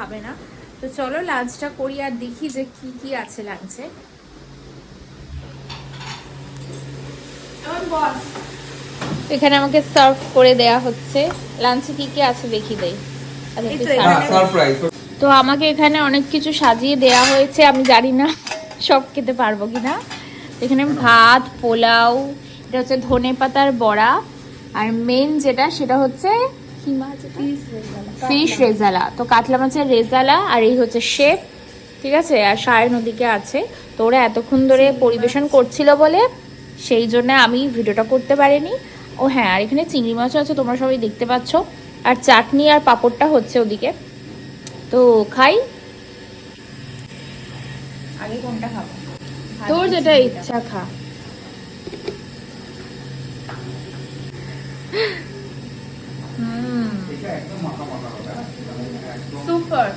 খাবে না। তো চলো লাঞ্চটা করি আর দেখি যে কি কি আছে লাঞ্চে। এখানে আমাকে সার্ভ করে দেয়া হচ্ছে। লাঞ্চে কি কি আছে দেখি দেই। তো আমাকে এখানে অনেক কিছু সাজিয়ে দেয়া হয়েছে, আমি জানি না সব খেতে পারবো কিনা। এখানে ভাত, পোলাও, এটা হচ্ছে ধনেপাতার বড়া, আর মেন যেটা সেটা হচ্ছে কি মাছ, ফিশ রেজালা। তো কাতলা মাছের রেজালা, আর এই হচ্ছে শেফ, ঠিক আছে। আর সায়ন ওদিকে আছে। তো ওরা এতক্ষণ ধরে পরিবেশন করছিল বলে সেই জন্য আমি ভিডিওটা করতে পারিনি। ও হ্যাঁ, আর এখানে চিংড়ি মাছও আছে, তোমরা সবাই দেখতে পাচ্ছ। আর চাটনি আর পাঁপড়টা হচ্ছে ওদিকে। তো খাই, আগে কোনটা খাবো? তোর যেটা ইচ্ছা খা। সুপার।